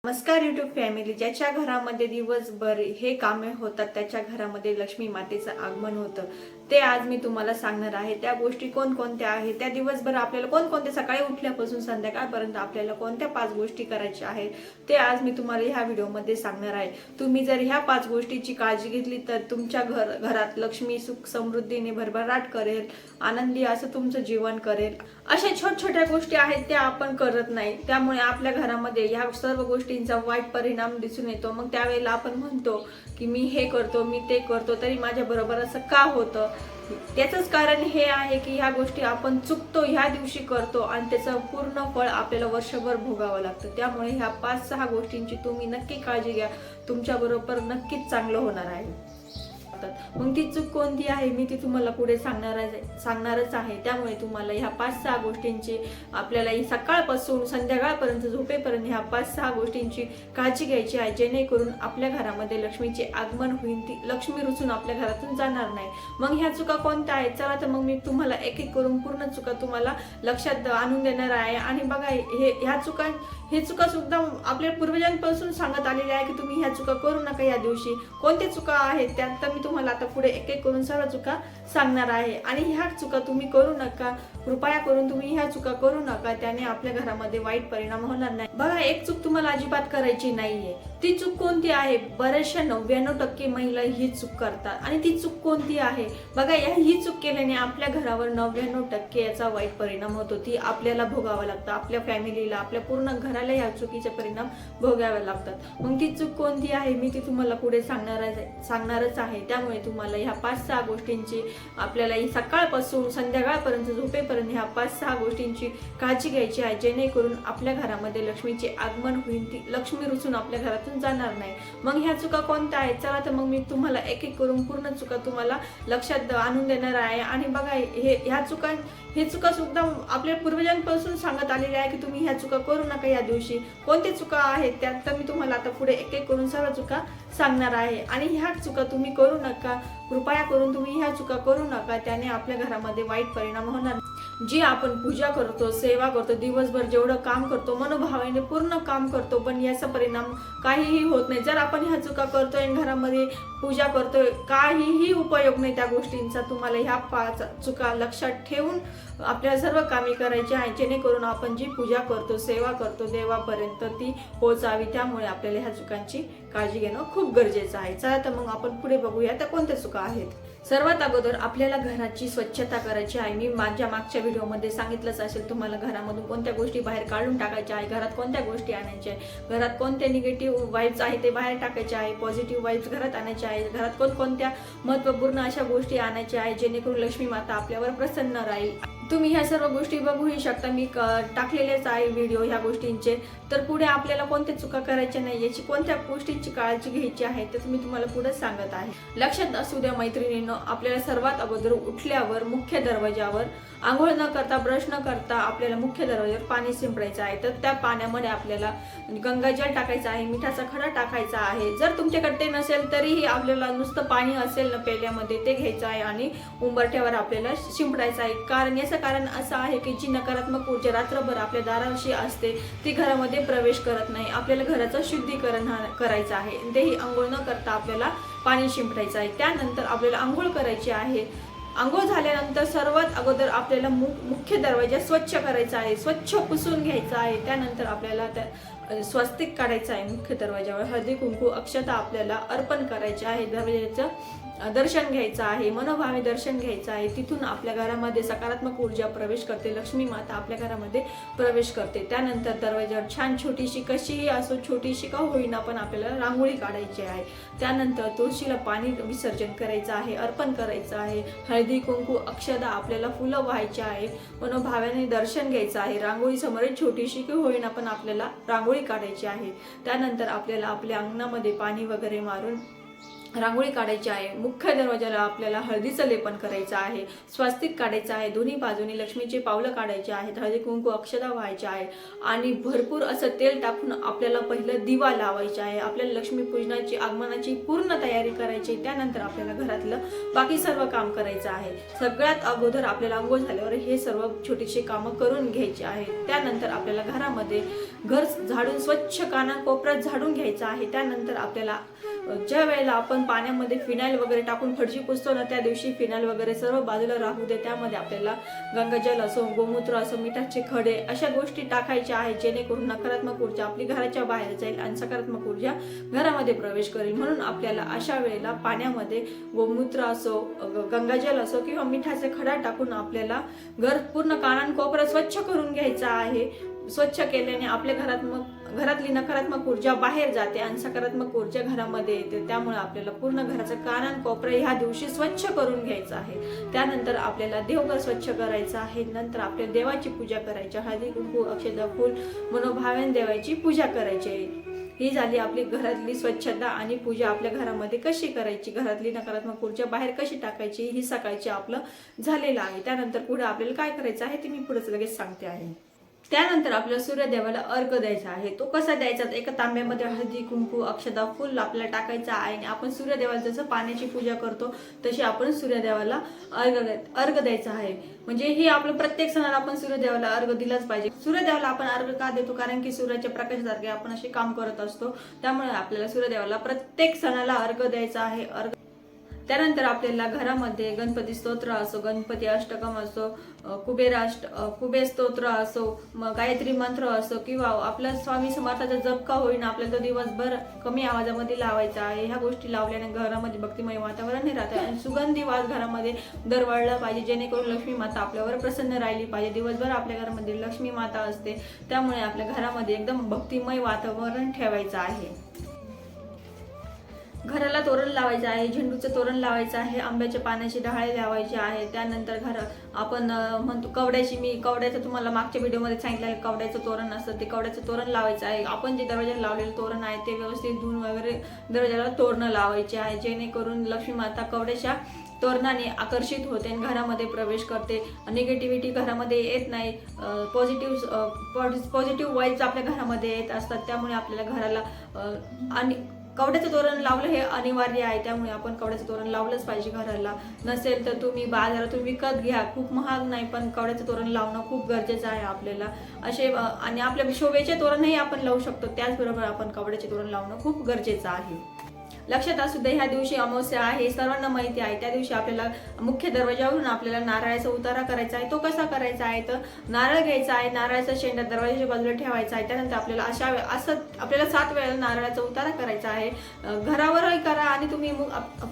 नमस्कार YouTube family. ज्याच्या घरामध्ये दिवसभर हे कामे होतात त्याच्या घरामध्ये लक्ष्मी मातेचं आगमन होतं. ते आज मी तुम्हाला सांगणार आहे. त्या गोष्टी कोणकोणत्या आहेत, त्या दिवसभर आपल्याला कोणकोणत्या, सकाळी उठल्यापासून संध्याकाळपर्यंत आपल्याला कोणत्या 5 गोष्टी करायच्या आहेत ते आज मी तुम्हाला ह्या व्हिडिओमध्ये सांगणार आहे. तुम्ही जर ह्या 5 गोष्टीची काळजी घेतली तर तुमच्या घरात लक्ष्मी सुख समृद्धीने भरभराट करेल, आनंदी असं तुमचं जीवन करेल. अशा छोट्या गोष्टी आहेत त्या आपण करत नाही, त्यामुळे आपल्या घरामध्ये ह्या सर्व गोष्टींचा वाईट परिणाम दिसून येतो. मग त्यावेळेला आपण म्हणतो की मी हे करतो, मी ते करतो, तरी माझ्या बरोबर असं का होतं. त्याचंच कारण हे आहे की ह्या गोष्टी आपण चुकतो, ह्या दिवशी करतो आणि त्याचं पूर्ण फळ आपल्याला वर्षभर भोगावं लागतं. त्यामुळे ह्या 5-6 गोष्टींची तुम्ही नक्की काळजी घ्या, तुमच्या बरोबर नक्कीच चांगलं होणार आहे. मग ती चूक कोणती आहे मी ती तुम्हाला पुढे सांगणारच आहे. त्यामुळे तुम्हाला ह्या 5-6 गोष्टींची आपल्याला सकाळपासून संध्याकाळपर्यंत झोपेपर्यंत ह्या 5-6 गोष्टींची काळजी घ्यायची आहे, जेणेकरून आपल्या घरामध्ये लक्ष्मीचे आगमन होईल, ती लक्ष्मी रुसून आपल्या घरातून जाणार नाही. मग ह्या चुका कोणत्या आहेत, चला तर मग मी तुम्हाला एक एक करून पूर्ण चुका तुम्हाला लक्षात आणून देणार आहे. आणि बघा, हे चुका सुद्धा आपल्या पूर्वजांपासून सांगत आलेले आहे की तुम्ही ह्या चुका करू नका. या दिवशी कोणत्या चुका आहेत त्यात मी तुम्हाला आता पुढे एक एक करून सर्व चुका सांगणार आहे. आणि ह्या चुका तुम्ही करू नका, कृपया करून तुम्ही ह्या चुका करू नका, त्याने आपल्या घरामध्ये वाईट परिणाम होणार नाही. बघा, एक चूक तुम्हाला अजिबात करायची नाहीये. ती चूक कोणती आहे, बऱ्याचशा 99% महिला ही चूक करतात. आणि ती चूक कोणती आहे बघा, ही चूक केल्याने आपल्या घरावर 99% याचा वाईट परिणाम होतो. ती आपल्याला भोगावं लागतं, आपल्या फॅमिलीला, आपल्या पूर्ण घराला ह्या चुकीचे परिणाम भोगावे लागतात. मग ती चूक कोणती आहे मी ती तुम्हाला पुढे सांगणारच आहे. त्यामुळे तुम्हाला ह्या 5-6 गोष्टींची आपल्याला सकाळपासून संध्याकाळपर्यंत झोपेपर्यंत ह्या 5-6 गोष्टींची काळजी घ्यायची आहे, जेणेकरून आपल्या घरामध्ये लक्ष्मीचे आगमन होईल, ती लक्ष्मी रुसून आपल्या घरातून जाणार नाही. मग ह्या चुका कोणत्या आहेत, चला तर मग मी तुम्हाला एक एक करून पूर्ण चुका तुम्हाला लक्षात आणून देणार आहे. आणि बघा, हे चुका सुद्धा आपल्या पूर्वजांपासून सांगत आलेले आहे की तुम्ही ह्या चुका करू नका. या दिवशी कोणत्या चुका आहेत त्यात मी तुम्हाला आता पुढे एक एक करून सर्व चुका सांगणार आहे. आणि ह्या चुका तुम्ही करू नका, कृपया करून तुम्ही ह्या चुका करू नका, त्याने आपल्या घरामध्ये वाईट परिणाम होणार. जी आपण पूजा करतो, सेवा करतो, दिवसभर जेवढं काम करतो, मनोभावाने पूर्ण काम करतो, पण याचा परिणाम काहीही होत नाही. जर आपण ह्या चुका करतोय, घरामध्ये पूजा करतोय, काहीही उपयोग नाही त्या गोष्टींचा. तुम्हाला ह्या 5 चुका लक्षात ठेवून आपल्याला सर्व कामे करायची आहे, जेणेकरून आपण जी पूजा करतो, सेवा करतो, देवापर्यंत ती पोहोचावी. त्यामुळे आपल्याला ह्या चुकांची काळजी घेणं खूप गरजेचं आहे. चला तर मग आपण पुढे बघूया त्या कोणत्या चुका आहेत. सर्वात अगोदर आपल्याला घराची स्वच्छता करायची आहे. मी माझ्या मागच्या व्हिडिओमध्ये सांगितलंच असेल तुम्हाला, घरामधून कोणत्या गोष्टी बाहेर काढून टाकायच्या आहे, घरात कोणत्या गोष्टी आणायच्या आहे, घरात कोणत्या निगेटिव्ह वाईब्स आहे ते बाहेर टाकायचे आहे, पॉझिटिव्ह वाईब्स घरात आणायचे आहे, घरात कोणकोणत्या महत्त्वपूर्ण अशा गोष्टी आणायच्या आहेत, जेणेकरून लक्ष्मी माता आपल्यावर प्रसन्न राहील. तुम्ही ह्या सर्व गोष्टी बघूही शकता, मी टाकलेलेच आहे व्हिडिओ ह्या गोष्टींचे. तर पुढे आपल्याला कोणत्या चुका करायच्या नाही, याची कोणत्या गोष्टींची काळजी घ्यायची आहे ते मी तुम्हाला पुढे सांगत आहे. लक्षात असू द्या मैत्रिणींनो, आपल्याला सर्वात अगोदर उठल्यावर मुख्य दरवाजावर आंघोळ न करता, ब्रश न करता आपल्याला मुख्य दरवाजावर पाणी शिंपडायचं आहे. तर त्या पाण्यामध्ये आपल्याला गंगाजल टाकायचं आहे, मिठाचा खडा टाकायचा आहे. जर तुमच्याकडे ते नसेल तरीही आपल्याला नुसतं पाणी असेल ना पेल्यामध्ये, ते घ्यायचं आहे आणि उंबरठ्यावर आपल्याला शिंपडायचं आहे. याचं कारण असं आहे की जी नकारात्मक ऊर्जा रात्रभर आपल्या दाराशी असते ती घरामध्ये प्रवेश करत नाही. आपल्याला घराचं शुद्धीकरण करायचं आहे, तेही आंघोळ न करता आपल्याला पाणी शिंपडायचं आहे. त्यानंतर आपल्याला आंघोळ करायची आहे. आंघोळ झाल्यानंतर सर्वात अगोदर आपल्याला मुख्य दरवाजा स्वच्छ करायचा आहे, स्वच्छ पुसून घ्यायचा आहे. त्यानंतर आपल्याला त्या स्वस्तिक काढायचं आहे मुख्य दरवाजावर, हळदी कुंकू अक्षता आपल्याला अर्पण करायचे आहे, दरवाजाचं दर्शन घ्यायचं आहे, मनोभावे दर्शन घ्यायचं आहे. तिथून आपल्या घरामध्ये सकारात्मक ऊर्जा प्रवेश करते, लक्ष्मी माता आपल्या घरामध्ये प्रवेश करते. त्यानंतर दरवाजावर छान छोटीशी, कशीही असो, छोटीशी का होईना पण आपल्याला रांगोळी काढायची आहे. त्यानंतर तुळशीला पाणी विसर्जन करायचं आहे, अर्पण करायचं आहे, हळदी कुंकू अक्षदा आपल्याला फुलं व्हायची आहे, मनोभावाने दर्शन घ्यायचं आहे. रांगोळी समोर छोटीशी की होईना पण आपल्याला रांगोळी काढायची आहे. त्यानंतर आपल्याला आपल्या अंगणामध्ये पाणी वगैरे मारून रांगोळी काढायची आहे, मुख्य दरवाजाला आपल्याला हळदीचं लेपन करायचं आहे, स्वास्तिक काढायचं आहे, दोन्ही बाजूनी लक्ष्मीची पावलं काढायची आहेत, हळदी कुंकू अक्षता व्हायच्या आहे आणि भरपूर असं तेल टाकून आपल्याला पहिलं दिवा लावायचा आहे. आपल्याला लक्ष्मी पूजनाची आगमनाची पूर्ण तयारी करायची. त्यानंतर आपल्याला घरातलं बाकी सर्व काम करायचं आहे. सगळ्यात अगोदर आपल्याला अंघोळ झाल्यावर हे सर्व छोटीशी कामं करून घ्यायची आहेत. त्यानंतर आपल्याला घरामध्ये घर झाडून स्वच्छ कानाकोपऱ्यात झाडून घ्यायचं आहे. त्यानंतर आपल्याला ज्या वेळेला आपण पाण्यामध्ये फिनाईल वगैरे टाकून फरशी पुसतो ना, त्या दिवशी फिनाईल वगैरे सर्व बाजूला राहू दे. त्यामध्ये आपल्याला गंगाजल असो, गोमूत्र असो, मिठाचे खडे अशा गोष्टी टाकायच्या आहेत, जेणेकरून नकारात्मक ऊर्जा आपली घराच्या बाहेर जाईल आणि सकारात्मक ऊर्जा घरामध्ये प्रवेश करेल. म्हणून आपल्याला अशा वेळेला पाण्यामध्ये गोमूत्र असो, गंगाजल असो किंवा मिठाचे खडा टाकून आपल्याला घर पूर्ण कानाकोपरा स्वच्छ करून घ्यायचा आहे. स्वच्छ केल्याने आपल्या घरातली नकारात्मक ऊर्जा बाहेर जाते आणि सकारात्मक ऊर्जा घरामध्ये येते. त्यामुळे आपल्याला पूर्ण घराचं कानाकोपरा ह्या दिवशी स्वच्छ करून घ्यायचं आहे. त्यानंतर आपल्याला देवघर स्वच्छ करायचं आहे. नंतर आपल्या देवाची पूजा करायची, हळदी कुंकू अक्षता फूल मनोभावेन देवाची पूजा करायची आहे. ही झाली आपली घरातली स्वच्छता आणि पूजा. आपल्या घरामध्ये कशी करायची, घरातली नकारात्मक ऊर्जा बाहेर कशी टाकायची, ही सकाळची आपलं झालेलं आहे. त्यानंतर पुढे आपल्याला काय करायचं आहे ते मी पुढे लगेच सांगते आहे. त्यानंतर आपल्याला सूर्यदेवाला अर्घ द्यायचा आहे. तो कसा द्यायचा, एका तांब्यामध्ये हळदी कुंकू अक्षता फूल आपल्याला टाकायचा आहे आणि आपण सूर्यदेवाला जसं पाण्याची पूजा करतो तशी आपण सूर्यदेवाला अर्घ द्यायचा आहे. म्हणजे ही आपलं प्रत्येक सणाला आपण सूर्यदेवाला अर्घ दिलाच पाहिजे. सूर्यदेवाला आपण अर्घ का देतो, कारण की सूर्याच्या प्रकाशासारखे आपण असे काम करत असतो. त्यामुळे आपल्याला सूर्यदेवाला प्रत्येक सणाला अर्घ द्यायचा आहे. त्यानंतर आपल्याला घरामध्ये गणपती स्तोत्र असो, गणपती अष्टकम असो, कुबेर स्तोत्र असो, गायत्री मंत्र असो किंवा आपला स्वामी समर्थाचा जप का होईना आपल्याला तो दिवसभर कमी आवाजामध्ये लावायचा आहे. ह्या गोष्टी लावल्याने घरामध्ये भक्तिमय वातावरण राहते आणि सुगंधी वास घरामध्ये दरवळला पाहिजे, जेणेकरून लक्ष्मी माता आपल्यावर प्रसन्न राहिली पाहिजे. दिवसभर आपल्या घरामध्ये लक्ष्मी माता असते, त्यामुळे आपल्या घरामध्ये एकदम भक्तिमय वातावरण ठेवायचं आहे. घराला तोरण लावायचं आहे, झेंडूचं तोरण लावायचं आहे, आंब्याच्या पानाची डहाळे लावायचे आहे. त्यानंतर आपण म्हणतो कवड्याचं तुम्हाला मागच्या व्हिडिओमध्ये सांगितलं, कवड्याचं तोरण असतं ते कवड्याचं तोरण लावायचं आहे. आपण जे दरवाजाला लावलेलं तोरण आहे ते व्यवस्थित धुवून वगैरे दरवाजाला तोरणं लावायचे आहे, जेणेकरून लक्ष्मी माता कवड्याच्या तोरणाने आकर्षित होते आणि घरामध्ये प्रवेश करते. निगेटिव्हिटी घरामध्ये येत नाही, पॉझिटिव्ह वाईब्स आपल्या घरामध्ये येत असतात. त्यामुळे आपल्याला घराला आणि कवड्याचं तोरण लावलं हे अनिवार्य आहे. त्यामुळे आपण कवड्याचं तोरण लावलंच पाहिजे. घराला नसेल तर तुम्ही बाजारातून विकत घ्या, खूप महाग नाही, पण कवड्याचं तोरण लावणं खूप गरजेचं आहे आपल्याला. असे आणि आपल्या शोभेचे तोरणही आपण लावू शकतो, त्याचबरोबर आपण कवड्याचे तोरण लावणं खूप गरजेचं आहे. लक्षात असू दे, ह्या दिवशी अमावस्या आहे, सर्वांना माहिती आहे. त्या दिवशी आपल्याला मुख्य दरवाजावरून आपल्याला नारळाचा उतारा करायचा आहे. तो कसा करायचा आहे तर नारळ घ्यायचा आहे, नारळाचा शेंडा दरवाजाच्या बाजूला ठेवायचा आहे. त्यानंतर आपल्याला असं आपल्याला 7 वेळा नारळाचा उतारा करायचा आहे. घरावरही करा आणि तुम्ही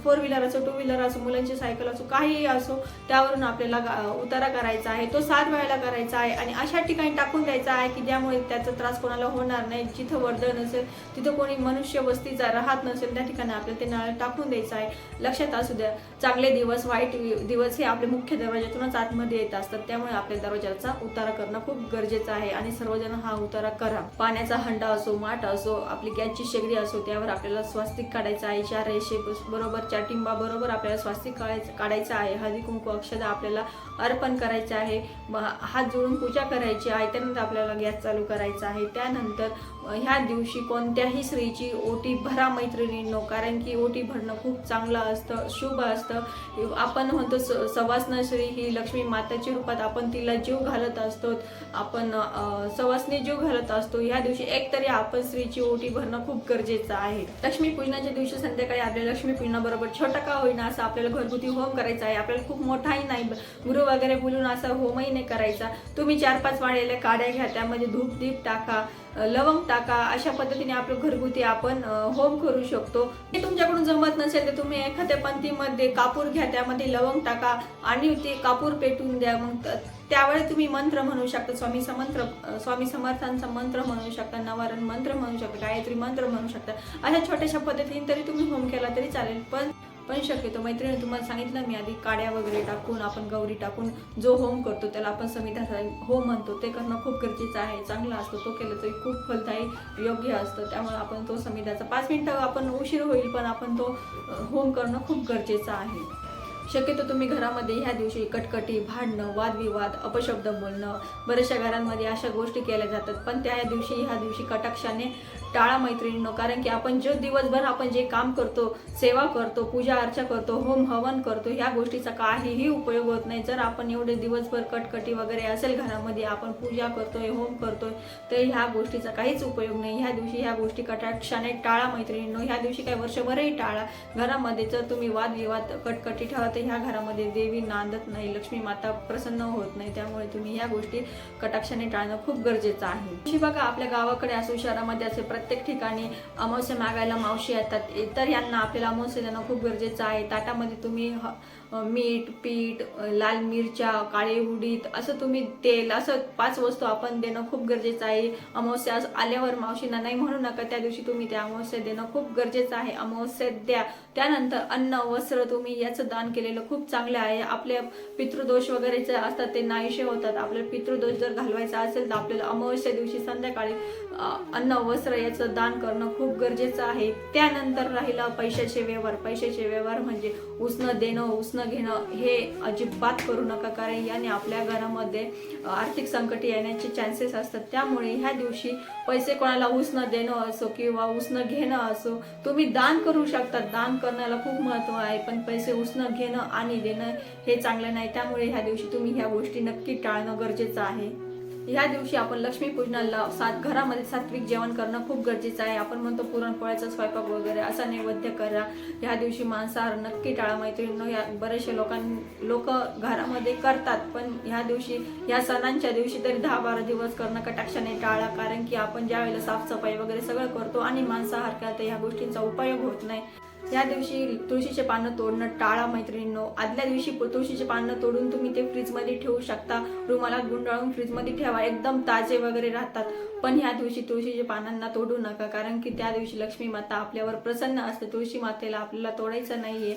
4 व्हीलर असो, 2 व्हीलर असो, मुलांची सायकल असो, काहीही असो, त्यावरून आपल्याला उतारा करायचा आहे. तो 7 वेळेला करायचा आहे आणि अशा ठिकाणी टाकून द्यायचा आहे की ज्यामुळे त्याचा त्रास कोणाला होणार नाही. जिथं वर्दळ नसेल, तिथं कोणी मनुष्य वस्तीचा राहत नसेल, त्या ठिकाणी आपल्याला ते नारळ टाकून द्यायचं आहे. लक्षात असू द्या, चांगले दिवस वाईट दिवस हे आपले मुख्य दरवाजातूनच आतमध्ये येत असतात. त्यामुळे आपल्या दरवाजाचा उतारा करणं खूप गरजेचं आहे आणि सर्वजण हा उतारा करा. पाण्याचा हंडा असो, माठ असो, आपली गॅसची शेगडी असो, त्यावर आपल्याला स्वास्तिक काढायचं आहे. 4 रेषे बरोबर, 4 टिंबा बरोबर आपल्याला स्वास्तिक काढायचं आहे. हळदी कुंकू अक्षता आपल्याला अर्पण करायचे आहे. हात जोडून पूजा करायची आहे. त्यानंतर आपल्याला गॅस चालू करायचा आहे. त्यानंतर ह्या दिवशी कोणत्याही स्त्रीची ओटी भरा मैत्रिणींनो, कारण की ओटी भरणं खूप चांगलं असतं, शुभ असतं. आपण म्हणतो सवासना स्त्री ही लक्ष्मी माताच्या रूपात आपण तिला जीव घालत असतो, आपण सवासने जीव घालत असतो. ह्या दिवशी एक तरी आपण स्त्रीची ओटी भरणं खूप गरजेचं आहे. लक्ष्मी पूजनाच्या दिवशी संध्याकाळी आपल्याला लक्ष्मी पूजनाबरोबर छोटा का होईना असं आपल्याला घरगुती होम करायचा आहे. आपल्याला खूप मोठाही नाही, गुरु वगैरे बोलून असा होमही नाही करायचा. तुम्ही 4-5 वाळलेल्या काड्या घ्या, त्यामध्ये धूप दीप टाका, लवंग टाका. अशा पद्धतीने आपलं घरगुती आपण होम करू शकतो. हे तुमच्याकडून जमत नसेल तर तुम्ही एखाद्या पंथीमध्ये कापूर घ्या, त्यामध्ये लवंग टाका आणि ते कापूर पेटून द्या. मग त्यावेळी तुम्ही मंत्र म्हणू शकता, स्वामी समर्थांचा मंत्र म्हणू शकता, नवारण मंत्र म्हणू शकता, गायत्री मंत्र म्हणू शकता. अशा छोट्याशा पद्धतीने तरी तुम्ही होम केला तरी चालेल. पण पण शक्यतो मैत्रिणी तुम्हाला सांगितलं मी आधी, काड्या वगैरे टाकून आपण गौरी टाकून जो होम करतो त्याला आपण समिधाचा होम म्हणतो, ते करणं खूप गरजेचं आहे, चांगला असतो, तो केलं तरी खूप फलदायी योग्य असतं. त्यामुळे आपण तो समिधाचा 5 मिनिटं आपण उशीर होईल पण आपण तो होम करणं खूप गरजेचं आहे. शक्यतो तुम्ही घरामध्ये ह्या दिवशी कटकटी, भांडणं, वादविवाद, अपशब्द बोलणं, बऱ्याचशा घरांमध्ये अशा गोष्टी केल्या जातात, पण ह्या दिवशी कटाक्षाने टाळा मैत्रिणींनो. कारण की आपण जो दिवसभर आपण जे काम करतो, सेवा करतो, पूजा अर्चा करतो, होम हवन करतो, ह्या गोष्टीचा काहीही उपयोग होत नाही. जर आपण एवढे दिवसभर कटकटी वगैरे असेल घरामध्ये, आपण पूजा करतोय, होम करतोय, तर ह्या गोष्टीचा काहीच उपयोग नाही. ह्या दिवशी ह्या गोष्टी कटाक्षाने टाळा मैत्रिणींनो. ह्या दिवशी काही वर्षभरही टाळा. घरामध्ये जर तुम्ही वादविवाद, कटकटी ठेवा तर ह्या घरामध्ये देवी नांदत नाही, लक्ष्मी माता प्रसन्न होत नाही. त्यामुळे तुम्ही ह्या गोष्टी कटाक्षाने टाळणं खूप गरजेचं आहे. बघा आपल्या गावाकडे असो, शहरामध्ये असेल, प्रत्येक ठिकाणी अमावस्या मागायला मावशी येतात, तर यांना आपल्याला अमावस्या देणं खूप गरजेचं आहे. ताटामध्ये तुम्ही मीठ, पीठ, लाल मिरच्या, काळे उडीद, असं तुम्ही तेल, असं 5 वस्तू आपण देणं खूप गरजेचं आहे. अमावस्या आल्यावर मावशींना नाही म्हणू नका, त्या दिवशी तुम्ही त्या अमावस्या देणं खूप गरजेचं आहे. अमावस्या द्या. त्यानंतर अन्न, वस्त्र तुम्ही याचं दान केलेलं खूप चांगलं आहे. आपले पितृदोष वगैरे जे असतात ते नाहीसे होतात. आपल्याला पितृदोष जर घालवायचा असेल तर आपल्याला अमावस्या दिवशी संध्याकाळी अन्न, वस्त्र याचं दान करणं खूप गरजेचं आहे. त्यानंतर राहिला पैशाचे व्यवहार. पैशाचे व्यवहार म्हणजे उसनं देणं, उसनं घेणं हे अजिबात करू नका, कारण याने आपल्या घरामध्ये आर्थिक संकट येण्याचे चान्सेस असतात. त्यामुळे ह्या दिवशी पैसे कोणाला उसनं देणं असो किंवा उसनं घेणं असो, तुम्ही दान करू शकता. दान करण्याला खूप महत्व आहे, पण पैसे उसनं घेणं आणि देणं हे चांगलं नाही. त्यामुळे ह्या दिवशी तुम्ही ह्या गोष्टी नक्की टाळणं गरजेचं आहे. ह्या दिवशी आपण लक्ष्मीपूजनाला घरामध्ये सात्विक जेवण करणं खूप गरजेचं आहे. आपण म्हणतो पुरणपोळ्याचा स्वयंपाक वगैरे असा नैवेद्य करा. ह्या दिवशी मांसाहार नक्की टाळा मैत्रिणींनो. या बरेचसे लोक घरामध्ये करतात, पण ह्या दिवशी, या सणांच्या दिवशी तरी 10-12 दिवस करणं कटाक्षाने टाळा. कारण की आपण ज्या वेळेला साफसफाई वगैरे सगळं करतो आणि मांसाहार करतो, ह्या गोष्टींचा उपयोग होत नाही. या दिवशी तुळशीचे पानं तोडणं टाळा मैत्रिणींनो. आदल्या दिवशी तुळशीचे पानं तोडून तुम्ही ते फ्रीजमध्ये ठेवू शकता, रुमालात गुंडाळून फ्रीजमध्ये ठेवा, एकदम ताजे वगैरे राहतात. पण ह्या दिवशी तुळशीच्या पानांना तोडू नका, कारण की त्या दिवशी लक्ष्मी माता आपल्यावर प्रसन्न असते. तुळशी मातेला आपल्याला तोडायचं नाहीये,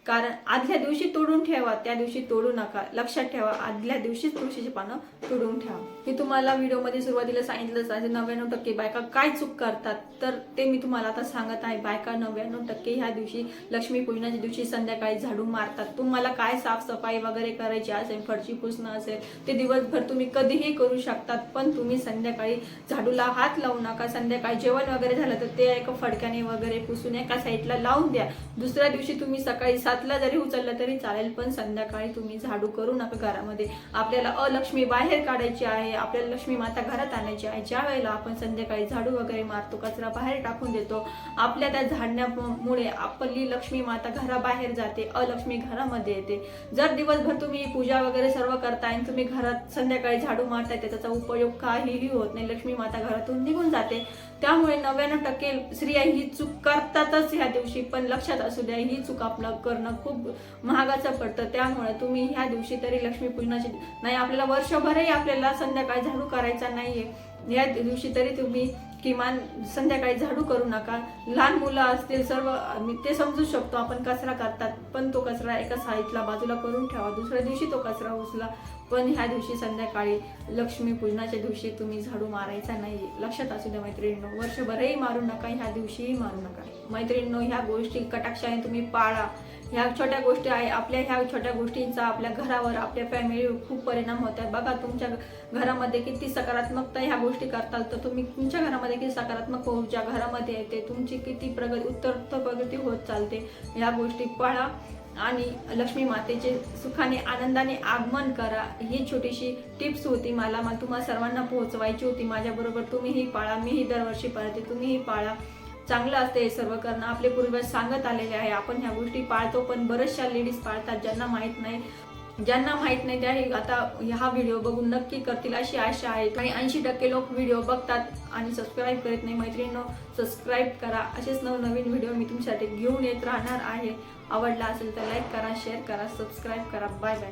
कारण आदल्या दिवशी तोडून ठेवा, त्या दिवशी तोडू नका. लक्षात ठेवा, आदल्या दिवशीच तुळशीची पानं तोडून ठेवा. मी तुम्हाला व्हिडिओमध्ये सुरुवातीला सांगितलंच आहे 99% बायका काय चूक करतात, तर ते मी तुम्हाला आता सांगत आहे. बायका 99% ह्या दिवशी लक्ष्मीपूजनाच्या दिवशी संध्याकाळी झाडू मारतात. तुम्हाला काय साफसफाई वगैरे करायची असेल, फरशी पुसणं असेल, ते दिवसभर तुम्ही कधीही करू शकतात, पण तुम्ही संध्याकाळी झाडूला हात लावू नका. संध्याकाळी जेवण वगैरे झालं तर ते एका फडक्याने वगैरे पुसून एका साईडला लावून द्या. दुसऱ्या दिवशी तुम्ही सकाळी 7ला जरी उचललं तरी चालेल, पण संध्याकाळी तुम्ही झाडू करू नका घरामध्ये. आपल्याला अलक्ष्मी बाहेर काढायची आहे, आपल्याला लक्ष्मी माता घरात आणायची आहे. ज्या वेळेला आपण संध्याकाळी झाडू वगैरे मारतो, कचरा बाहेर टाकून देतो, आपल्या त्या झाडण्यामुळे आपली लक्ष्मी माता घराबाहेर जाते, अलक्ष्मी घरामध्ये येते. जर दिवसभर तुम्ही पूजा वगैरे सर्व करताय आणि तुम्ही घरात संध्याकाळी झाडू मारताय, त्याचा उपयोग काहीही होत नाही. लक्ष्मी माता घरातून निघून जाते. त्यामुळे 99% स्त्रिया ही चूक करतातच ह्या दिवशी, पण लक्षात असू द्या, ही चूक आपलं करणं खूप महागाचं पडतं. त्यामुळे तुम्ही ह्या दिवशी तरी लक्ष्मीपूजनाची नाही, आपल्याला वर्षभरही आपल्याला संध्याकाळी झाडू करायचा नाहीये, या दिवशी तरी तुम्ही किमान संध्याकाळी झाडू करू नका. लहान मुलं असतील सर्व, मी ते समजू शकतो, आपण कचरा करतात, पण तो कचरा एका साईडला बाजूला करून ठेवा, दुसऱ्या दिवशी तो कचरा उचला. पण ह्या दिवशी संध्याकाळी लक्ष्मीपूजनाच्या दिवशी तुम्ही झाडू मारायचा नाही, लक्षात असू द्या मैत्रिणींनो. वर्षभरही मारू नका, ह्या दिवशीही मारू नका मैत्रिणींनो. ह्या गोष्टी कटाक्षाने तुम्ही पाळा. ह्या छोट्या गोष्टी आहे, आपल्या ह्या छोट्या गोष्टींचा आपल्या घरावर, आपल्या फॅमिलीवर खूप परिणाम होत आहे. बघा तुमच्या घरामध्ये किती सकारात्मकता ह्या गोष्टी करताल, तर तुम्ही तुमच्या घरामध्ये किती सकारात्मक ऊर्जा घरामध्ये येते, तुमची किती उत्तर प्रगती होत चालते. ह्या गोष्टी पाळा आणि लक्ष्मी मातेचे सुखाने आनंदाने आगमन करा. ही छोटीशी टिप्स होती, मला तुम्हाला सर्वांना पोहोचवायची होती. माझ्याबरोबर तुम्हीही पाळा, मीही दरवर्षी पाळते, तुम्हीही पाळा. चांगलं असतं हे सर्व करणं, आपले पूर्वज सांगत आलेले आहे. आपण ह्या गोष्टी पाळतो, पण बऱ्याचशा लेडीज पाळतात, ज्यांना माहीत नाही त्याही आता हा व्हिडिओ बघून नक्की करतील अशी आशा आहे. आणि 80% लोक व्हिडिओ बघतात आणि सबस्क्राईब करत नाही. मैत्रिणींनो, सबस्क्राईब करा. असेच नवनवीन व्हिडिओ मी तुमच्यासाठी घेऊन येत राहणार आहे. आवडला असेल तर लाईक करा, शेअर करा, सबस्क्राईब करा. Bye bye.